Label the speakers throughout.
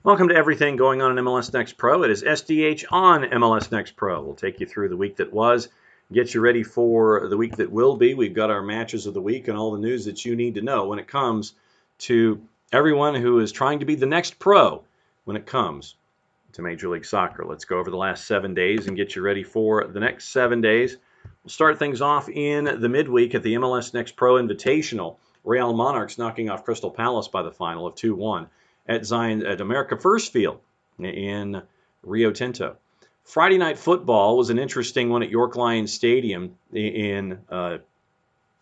Speaker 1: Welcome to everything going on in MLS Next Pro. It is SDH on MLS Next Pro. We'll take you through the week that was, get you ready for the week that will be. We've got our matches of the week and all the news that you need to know when it comes to everyone who is trying to be the next pro when it comes to Major League Soccer. Let's go over the last 7 days and get you ready for the next 7 days. We'll start things off in the midweek at the MLS Next Pro Invitational. Real Monarchs knocking off Crystal Palace by the final of 2-1. At America First Field in Rio Tinto. Friday Night Football was an interesting one at York Lions Stadium in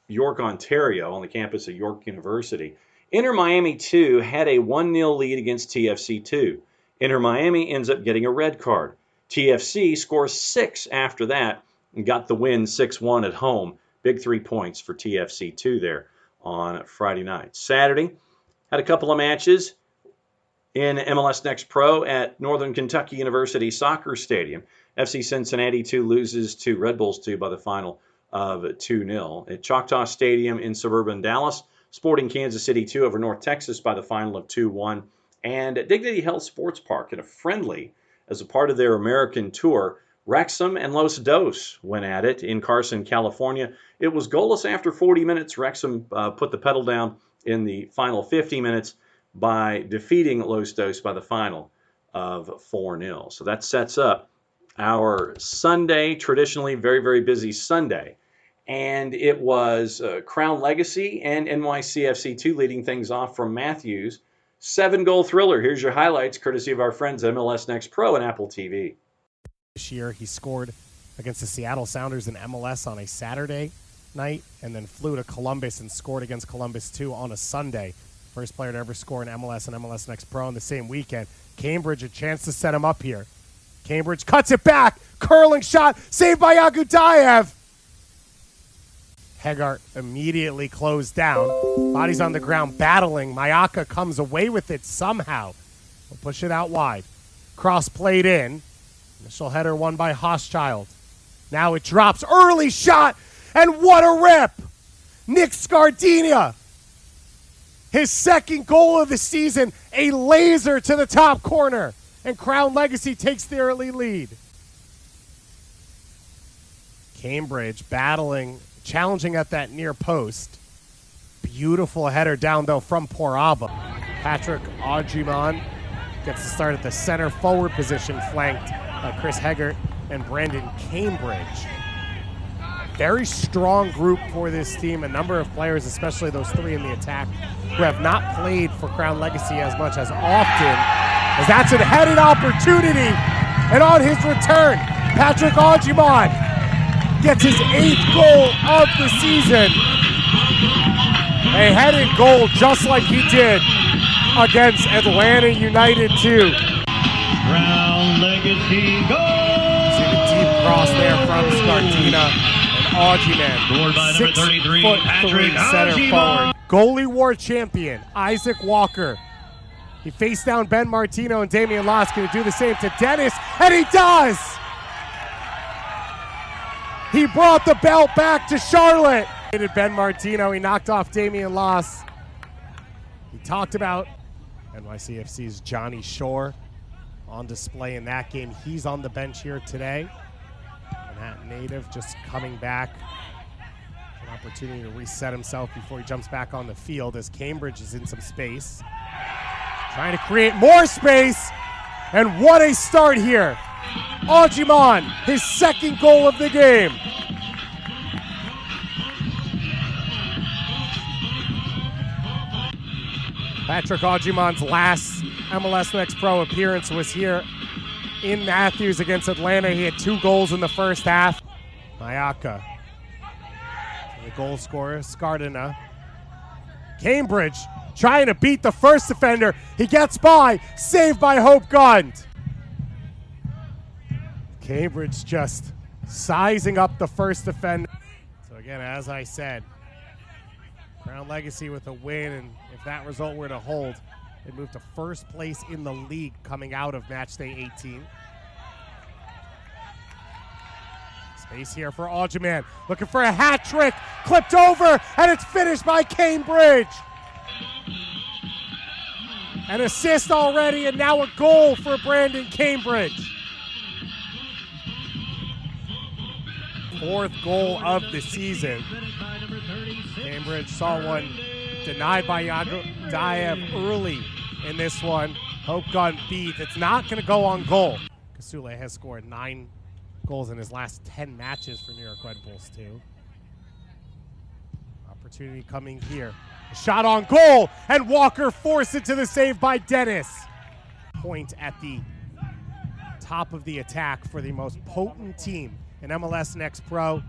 Speaker 1: York, Ontario, on the campus of York University. Inter Miami 2 had a 1-0 lead against TFC 2. Inter Miami ends up getting a red card. TFC scores 6 after that and got the win 6-1 at home. Big 3 points for TFC 2 there on Friday night. Saturday, had a couple of matches in MLS Next Pro at Northern Kentucky University Soccer Stadium. FC Cincinnati 2 loses to Red Bulls 2 by the final of 2-0. At Choctaw Stadium in suburban Dallas, Sporting Kansas City 2 over North Texas by the final of 2-1. And at Dignity Health Sports Park in a friendly as a part of their American tour, Wrexham and Los Dos went at it in Carson, California. It was goalless after 40 minutes. Wrexham put the pedal down in the final 50 minutes by defeating Los Dos by the final of 4-0. So that sets up our Sunday, traditionally very, very busy Sunday. And it was Crown Legacy and NYCFC 2 leading things off from Matthews. 7-goal thriller. Here's your highlights, courtesy of our friends at MLS Next Pro and Apple TV.
Speaker 2: This year, he scored against the Seattle Sounders in MLS on a Saturday night and then flew to Columbus and scored against Columbus 2 on a Sunday. First player to ever score in MLS and MLS Next Pro in the same weekend. Cambridge, a chance to set him up here. Cambridge cuts it back. Curling shot. Saved by Agudayev. Hegart immediately closed down. Body's on the ground battling. Mayaka comes away with it somehow. We'll push it out wide. Cross played in. Initial header won by Hochschild. Now it drops. Early shot. And what a rip. Nick Scardina. His second goal of the season, a laser to the top corner. And Crown Legacy takes the early lead. Cambridge battling, challenging at that near post. Beautiful header down, though, from Poraba. Patrick Audreyman gets to start at the center forward position, flanked by Chris Hegart and Brandon Cambridge. Very strong group for this team. A number of players, especially those 3 in the attack, who have not played for Crown Legacy as much as often, as that's a headed opportunity. And on his return, Patrick Audreyman gets his 8th goal of the season. A headed goal just like he did against Atlanta United 2.
Speaker 3: Crown Legacy goal!
Speaker 2: See the deep cross there from Scardina. Audreyman, 6'3" center forward. Goalie war champion, Isaac Walker. He faced down Ben Martino and Damian Loss. Going to do the same to Dennis, and he does! He brought the belt back to Charlotte. Ben Martino, he knocked off Damian Loss. He talked about NYCFC's Johnny Shore on display in that game. He's on the bench here today. That native just coming back. An opportunity to reset himself before he jumps back on the field as Cambridge is in some space. Trying to create more space. And what a start here. Audreyman, his 2nd goal of the game. Patrick Audreyman's last MLS Next Pro appearance was here in Matthews against Atlanta. He had 2 goals in the first half. Mayaka, the goal scorer, Scardina. Cambridge trying to beat the first defender. He gets by, saved by Hope Gund. Cambridge just sizing up the first defender. So again, as I said, Crown Legacy with a win, and if that result were to hold, they moved to first place in the league coming out of match day 18. Space here for Audreyman, looking for a hat trick, clipped over, and it's finished by Cambridge. An assist already, and now a goal for Brandon Cambridge. Fourth goal of the season. Cambridge saw one denied by Yadayev early in this one. Hope gun beat. It's not going to go on goal. Kasule has scored 9 goals in his last 10 matches for New York Red Bulls too. Opportunity coming here. A shot on goal, and Walker forced it to the save by Dennis. Point at the top of the attack for the most potent team in MLS Next Pro.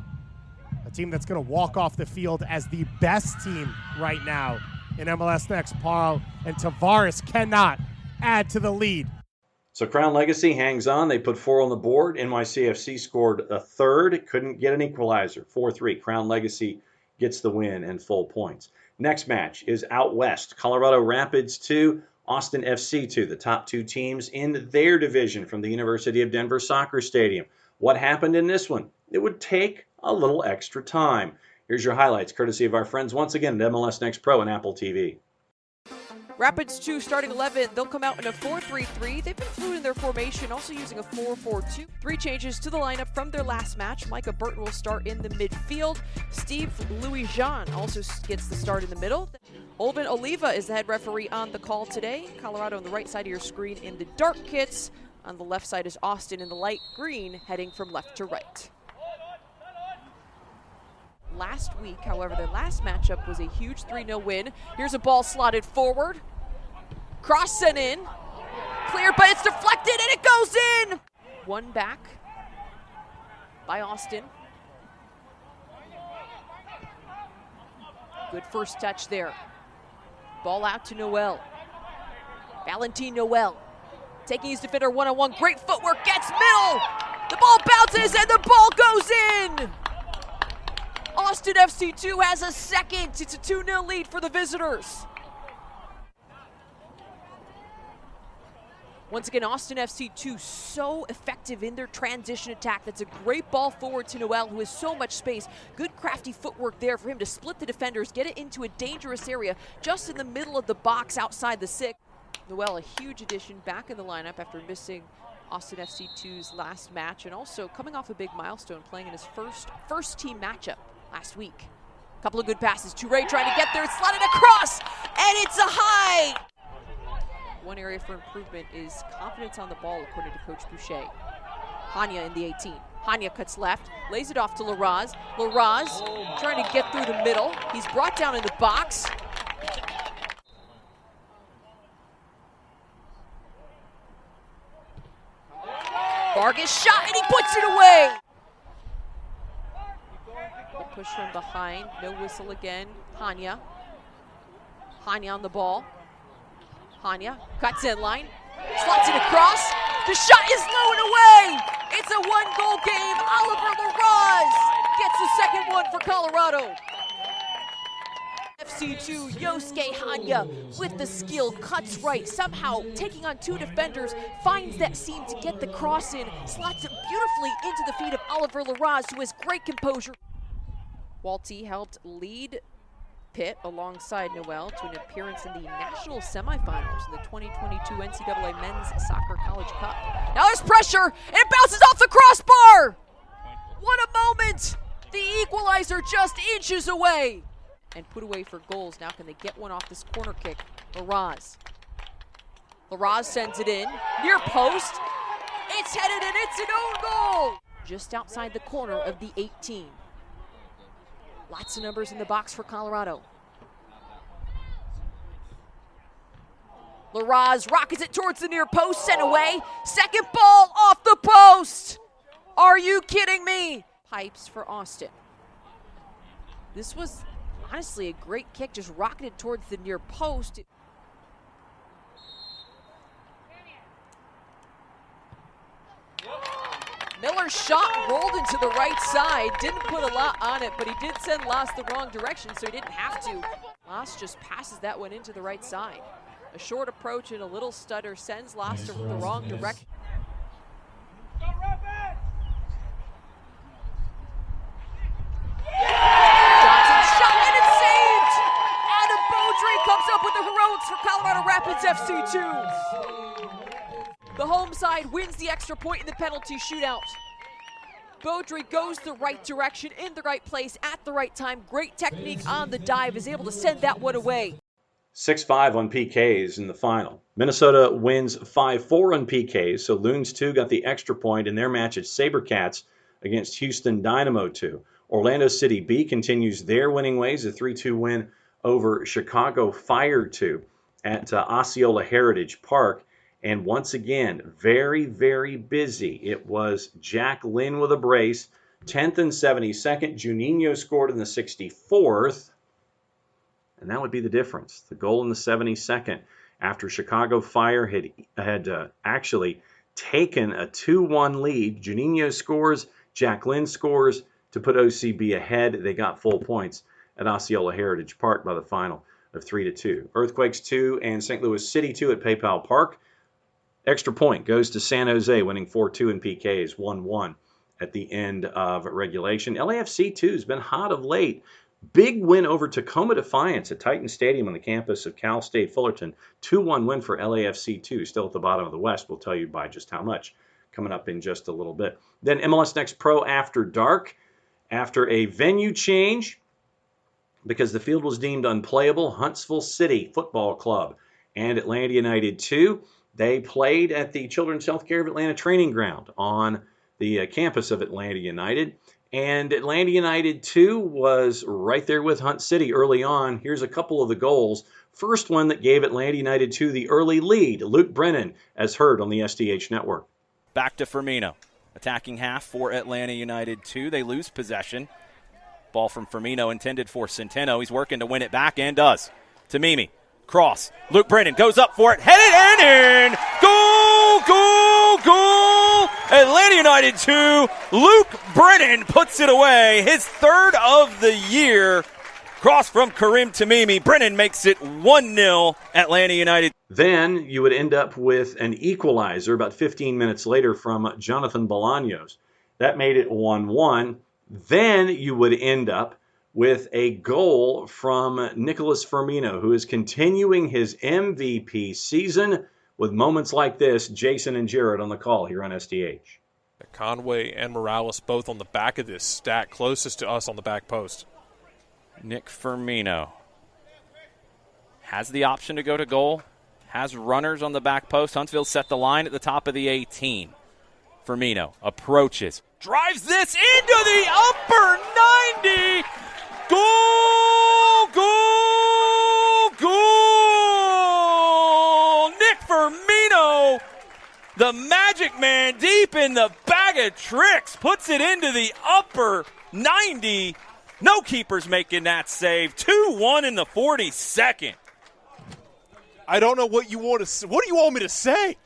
Speaker 2: A team that's going to walk off the field as the best team right now in MLS Next Pro, and Tavares cannot add to the lead.
Speaker 1: So Crown Legacy hangs on. They put 4 on the board. NYCFC scored a third. Couldn't get an equalizer. 4-3. Crown Legacy gets the win and full points. Next match is out west. Colorado Rapids 2, Austin FC 2, the top 2 teams in their division from the University of Denver Soccer Stadium. What happened in this one? It would take a little extra time. Here's your highlights, courtesy of our friends once again at MLS Next Pro and Apple TV.
Speaker 4: Rapids 2 starting 11, they'll come out in a 4-3-3. They've been fluid in their formation, also using a 4-4-2. 3 changes to the lineup from their last match. Micah Burton will start in the midfield. Steve Louis-Jean also gets the start in the middle. Olvin Oliva is the head referee on the call today. Colorado on the right side of your screen in the dark kits. On the left side is Austin in the light green, heading from left to right. Last week, however, their last matchup was a huge 3-0 win. Here's a ball slotted forward. Cross sent in. Cleared, but it's deflected, and it goes in! One back by Austin. Good first touch there. Ball out to Noel. Valentin Noel taking his defender one-on-one. Great footwork, gets middle! The ball bounces, and the ball goes in! Austin FC 2 has a second. It's a 2-0 lead for the visitors. Once again, Austin FC 2 so effective in their transition attack. That's a great ball forward to Noel, who has so much space. Good crafty footwork there for him to split the defenders, get it into a dangerous area just in the middle of the box outside the 6. Noel, a huge addition back in the lineup after missing Austin FC 2's last match, and also coming off a big milestone, playing in his first team matchup last week. A couple of good passes. Toure trying to get there, it's slotted across, and it's a high! One area for improvement is confidence on the ball, according to Coach Boucher. Hanya in the 18. Hanya cuts left, lays it off to Laraz. Laraz trying to get through the middle. He's brought down in the box. Vargas shot, and he puts it away! Push from behind, no whistle again. Hanya on the ball. Hanya cuts in line, slots it across. The shot is low and away. It's a 1-goal game. Oliver Laraz gets the second one for Colorado. FC2, Yosuke Hanya with the skill, cuts right, somehow taking on 2 defenders, finds that seam to get the cross in, slots it beautifully into the feet of Oliver Laraz, who has great composure. Walty helped lead Pitt alongside Noel to an appearance in the national semifinals in the 2022 NCAA Men's Soccer College Cup. Now there's pressure, and it bounces off the crossbar! What a moment! The equalizer just inches away! And put away for goals. Now can they get one off this corner kick? Laraz sends it in, near post. It's headed, and it's an own goal! Just outside the corner of the 18. Lots of numbers in the box for Colorado. Laraz rockets it towards the near post, sent away. Second ball off the post. Are you kidding me? Pipes for Austin. This was honestly a great kick, just rocketed towards the near post. Miller's shot rolled into the right side. Didn't put a lot on it, but he did send Las the wrong direction, so he didn't have to. Las just passes that one into the right side. A short approach and a little stutter sends Las to the wrong direction. Johnson shot, and it's saved! Adam Beaudry comes up with the heroics for Colorado Rapids FC2. The home side wins the extra point in the penalty shootout. Beaudry goes the right direction, in the right place, at the right time. Great technique on the dive, is able to send that one away.
Speaker 1: 6-5 on PKs in the final. Minnesota wins 5-4 on PKs, so Loons 2 got the extra point in their match at SaberCats against Houston Dynamo 2. Orlando City B continues their winning ways, a 3-2 win over Chicago Fire 2 at Osceola Heritage Park. And once again, very, very busy. It was Jack Lynn with a brace, 10th and 72nd. Juninho scored in the 64th. And that would be the difference. The goal in the 72nd after Chicago Fire had actually taken a 2-1 lead. Juninho scores, Jack Lynn scores to put OCB ahead. They got full points at Osceola Heritage Park by the final of 3-2. Earthquakes 2 and St. Louis City 2 at PayPal Park. Extra point goes to San Jose, winning 4-2 in PKs, 1-1 at the end of regulation. LAFC 2 has been hot of late. Big win over Tacoma Defiance at Titan Stadium on the campus of Cal State Fullerton. 2-1 win for LAFC 2, still at the bottom of the West. We'll tell you by just how much coming up in just a little bit. Then MLS Next Pro After Dark. After a venue change, because the field was deemed unplayable, Huntsville City Football Club and Atlanta United 2, they played at the Children's Healthcare of Atlanta training ground on the campus of Atlanta United. And Atlanta United 2 was right there with Hunt City early on. Here's a couple of the goals. First one that gave Atlanta United 2 the early lead. Luke Brennan, as heard on the SDH network.
Speaker 5: Back to Firmino. Attacking half for Atlanta United 2. They lose possession. Ball from Firmino intended for Centeno. He's working to win it back and does. To Mimi. Cross. Luke Brennan goes up for it. Headed and in. Goal! Goal! Goal! Atlanta United 2. Luke Brennan puts it away. His third of the year. Cross from Karim Tamimi. Brennan makes it 1-0 Atlanta United.
Speaker 1: Then you would end up with an equalizer about 15 minutes later from Jonathan Bolaños. That made it 1-1. Then you would end up with a goal from Nicholas Firmino, who is continuing his MVP season with moments like this. Jason and Jared on the call here on SDH.
Speaker 6: Conway and Morales both on the back of this stack, closest to us on the back post.
Speaker 5: Nick Firmino has the option to go to goal, has runners on the back post. Huntsville set the line at the top of the 18. Firmino approaches, drives this into the upper 90. Goal! Goal! Goal! Nick Firmino, the magic man deep in the bag of tricks, puts it into the upper 90. No keepers making that save. 2-1 in the 42nd.
Speaker 6: I don't know what you want to. What do you want me to say?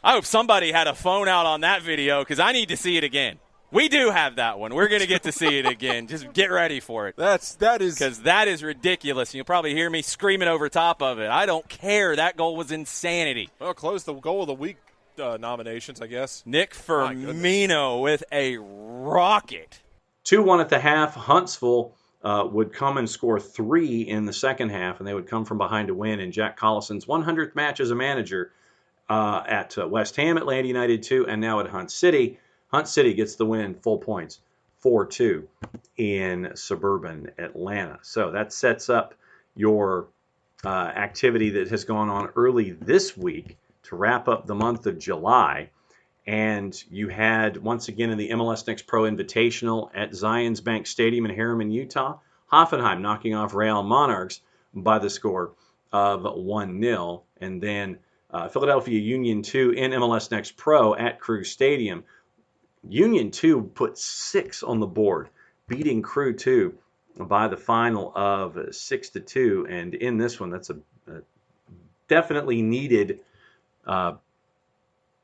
Speaker 5: I hope somebody had a phone out on that video because I need to see it again. We do have that one. We're going to get to see it again. Just get ready for it.
Speaker 6: That is
Speaker 5: because that is ridiculous. You'll probably hear me screaming over top of it. I don't care. That goal was insanity.
Speaker 6: Well, close the goal of the week nominations, I guess.
Speaker 5: Nick Firmino with a rocket.
Speaker 1: 2-1 at the half. Huntsville would come and score 3 in the second half, and they would come from behind to win in Jack Collison's 100th match as a manager at West Ham, Atlanta United 2, and now at Hunt City. Hunt City gets the win, full points, 4-2 in suburban Atlanta. So that sets up your activity that has gone on early this week to wrap up the month of July. And you had, once again, in the MLS Next Pro Invitational at Zions Bank Stadium in Harriman, Utah, Hoffenheim knocking off Real Monarchs by the score of 1-0. And then Philadelphia Union 2 in MLS Next Pro at Crew Stadium. Union 2 put 6 on the board, beating Crew 2 by the final of 6-2. And in this one, that's a definitely needed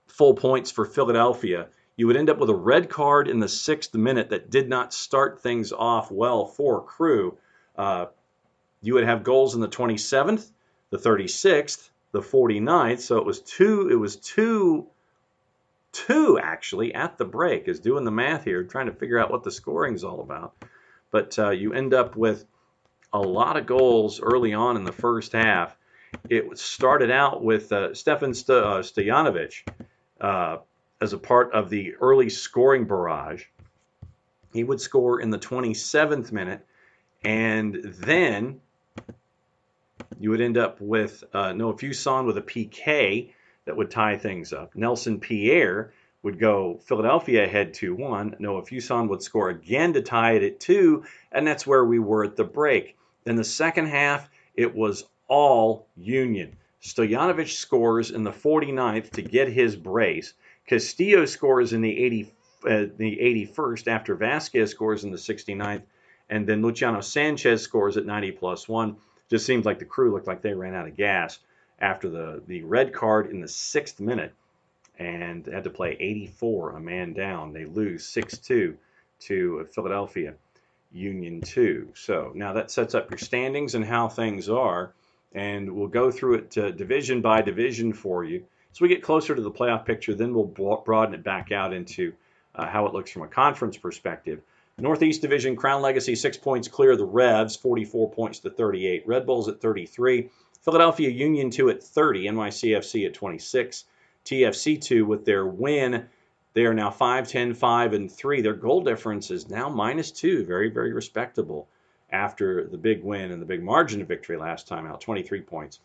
Speaker 1: full points for Philadelphia. You would end up with a red card in the 6th minute that did not start things off well for Crew. You would have goals in the 27th, the 36th, the 49th. So it was two actually at the break. Is doing the math here, trying to figure out what the scoring's all about. But you end up with a lot of goals early on in the first half. It started out with Stefan Stojanovic as a part of the early scoring barrage. He would score in the 27th minute, and then you would end up with Noah Fuson with a PK that would tie things up. Nelson Pierre would go Philadelphia ahead 2-1. Noah Fuson would score again to tie it at 2, and that's where we were at the break. In the second half, it was all Union. Stojanovic scores in the 49th to get his brace. Castillo scores in the 81st after Vasquez scores in the 69th, and then Luciano Sanchez scores at 90+1. Just seems like the Crew looked like they ran out of gas after the red card in the 6th minute and had to play 84, a man down. They lose 6-2 to Philadelphia Union 2. So now that sets up your standings and how things are, and we'll go through it division by division for you. So we get closer to the playoff picture, then we'll broaden it back out into how it looks from a conference perspective. Northeast Division, Crown Legacy 6 points clear of the Revs, 44 points to 38. Red Bulls at 33. Philadelphia Union 2 at 30. NYCFC at 26. TFC 2 with their win. They are now 5-10, 5-3. Their goal difference is now -2. Very, very respectable after the big win and the big margin of victory last time out. 23 points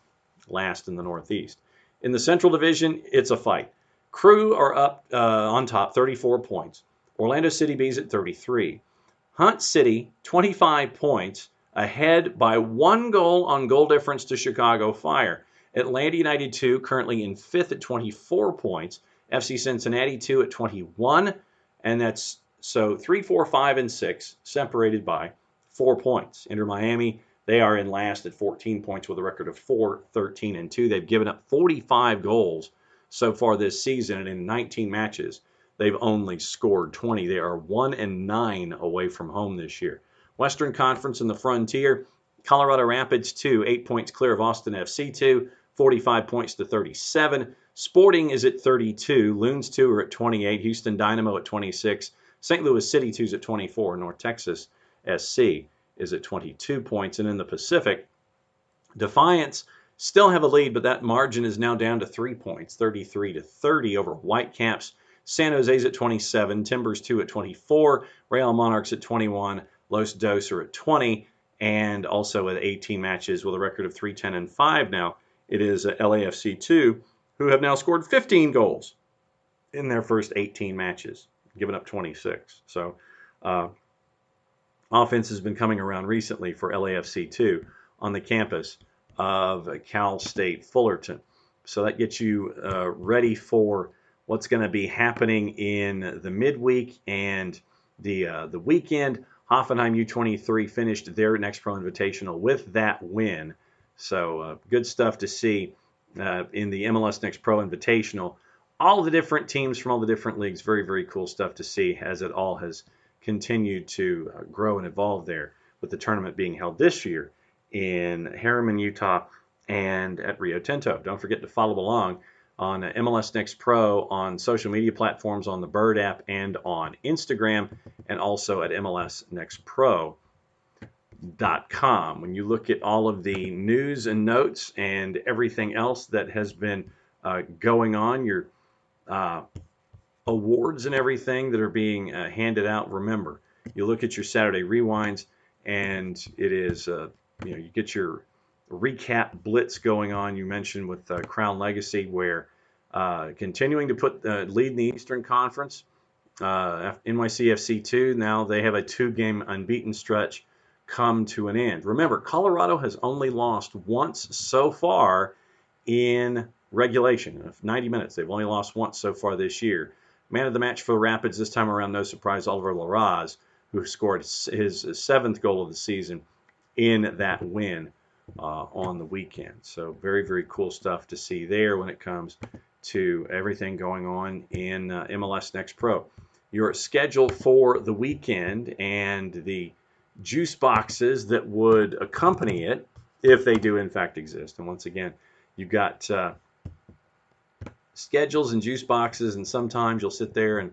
Speaker 1: last in the Northeast. In the Central Division, it's a fight. Crew are up on top, 34 points. Orlando City Bees at 33. Hunt City, 25 points, ahead by 1 goal on goal difference to Chicago Fire. Atlanta United 2, currently in 5th at 24 points. FC Cincinnati 2 at 21. And that's so 3, 4, 5, and 6, separated by 4 points. Inter Miami, they are in last at 14 points with a record of 4, 13, and 2. They've given up 45 goals so far this season, and in 19 matches, they've only scored 20. They are 1-9 away from home this year. Western Conference in the Frontier, Colorado Rapids 2, 8 points clear of Austin FC 2, 45 points to 37. Sporting is at 32. Loons 2 are at 28. Houston Dynamo at 26. St. Louis City 2 is at 24. North Texas SC is at 22 points. And in the Pacific, Defiance still have a lead, but that margin is now down to 3 points, 33-30 over Whitecaps. San Jose's at 27, Timbers 2 at 24, Real Monarchs at 21, Los Dos are at 20, and also at 18 matches with a record of 3-10 and 5 now. It is LAFC 2, who have now scored 15 goals in their first 18 matches, giving up 26. So offense has been coming around recently for LAFC 2 on the campus of Cal State Fullerton. So that gets you ready for what's going to be happening in the midweek and the weekend. Hoffenheim U23 finished their Next Pro Invitational with that win. So good stuff to see in the MLS Next Pro Invitational. All the different teams from all the different leagues, very, very cool stuff to see as it all has continued to grow and evolve there, with the tournament being held this year in Harriman, Utah, and at Rio Tinto. Don't forget to follow along on MLS Next Pro on social media platforms, on the Bird app, and on Instagram, and also at MLSNextPro.com. When you look at all of the news and notes and everything else that has been going on, your awards and everything that are being handed out, remember, you look at your Saturday Rewinds, and it is, you get your recap blitz going on. You mentioned with Crown Legacy, where continuing to put lead in the Eastern Conference. NYCFC 2, now they have a 2-game unbeaten stretch come to an end. Remember, Colorado has only lost once so far in regulation. Of 90 minutes, they've only lost once so far this year. Man of the match for the Rapids this time around, no surprise, Oliver Larraz, who scored his 7th goal of the season in that win on the weekend. So very, very cool stuff to see there when it comes to everything going on in MLS Next Pro. Your schedule for the weekend and the juice boxes that would accompany it, if they do in fact exist. And once again, you've got schedules and juice boxes, and sometimes you'll sit there and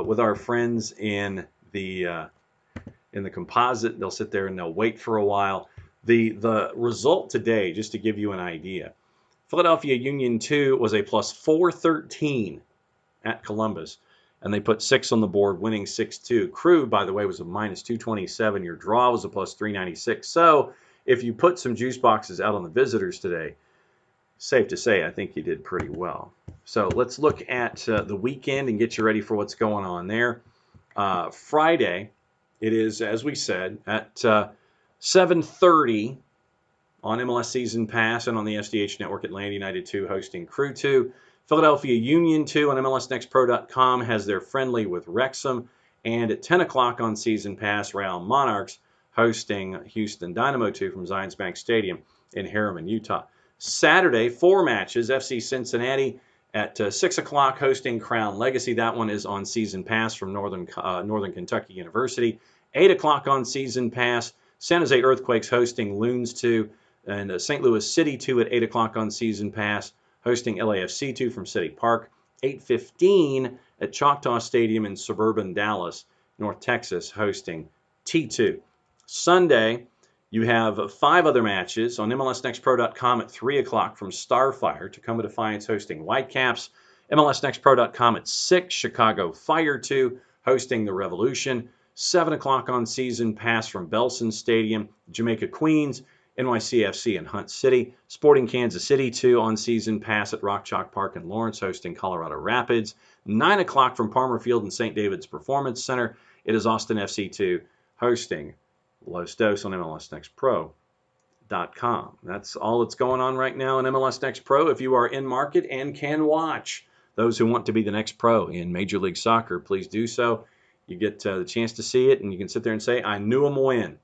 Speaker 1: with our friends in the composite, they'll sit there and they'll wait for a while. The result today, just to give you an idea, Philadelphia Union 2 was a plus 413 at Columbus, and they put 6 on the board, winning 6-2. Crew, by the way, was a minus 227. Your draw was a plus 396. So if you put some juice boxes out on the visitors today, safe to say, I think you did pretty well. So let's look at the weekend and get you ready for what's going on there. Friday, it is, as we said, at 7:30 on MLS Season Pass and on the SDH Network. Atlanta United 2 hosting Crew 2. Philadelphia Union 2 on MLSNextPro.com has their friendly with Wrexham. And at 10 o'clock on Season Pass, Real Monarchs hosting Houston Dynamo 2 from Zions Bank Stadium in Harriman, Utah. Saturday, 4 matches. FC Cincinnati at 6 o'clock hosting Crown Legacy. That one is on Season Pass from Northern Kentucky University. 8 o'clock on Season Pass. San Jose Earthquakes hosting Loons 2. And St. Louis City 2 at 8 o'clock on Season Pass, hosting LAFC 2 from City Park. 8:15 at Choctaw Stadium in suburban Dallas, North Texas, hosting T2. Sunday, you have 5 other matches on MLSNextPro.com at 3 o'clock from Starfire. Tacoma Defiance hosting Whitecaps. MLSNextPro.com at 6, Chicago Fire 2 hosting the Revolution. 7 o'clock on Season Pass from Belson Stadium, Jamaica Queens, NYCFC and Hunt City. Sporting Kansas City 2 on Season Pass at Rock Chalk Park in Lawrence, hosting Colorado Rapids. 9 o'clock from Palmer Field and St. David's Performance Center. It is Austin FC 2 hosting Los Dos on MLSNextPro.com. That's all that's going on right now in MLS Next Pro. If you are in market and can watch, those who want to be the next pro in Major League Soccer, please do so. You get the chance to see it, and you can sit there and say, I knew him win.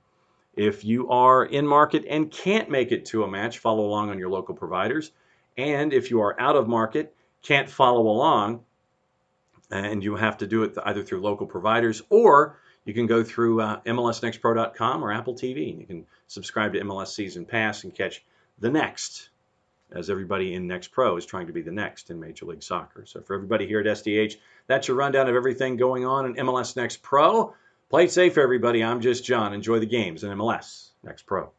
Speaker 1: If you are in market and can't make it to a match, follow along on your local providers. And if you are out of market, can't follow along, and you have to do it either through local providers, or you can go through MLSNextPro.com or Apple TV. And you can subscribe to MLS Season Pass and catch the next, as everybody in Next Pro is trying to be the next in Major League Soccer. So for everybody here at SDH, that's your rundown of everything going on in MLS Next Pro. Play it safe, everybody. I'm just John. Enjoy the games in MLS Next Pro.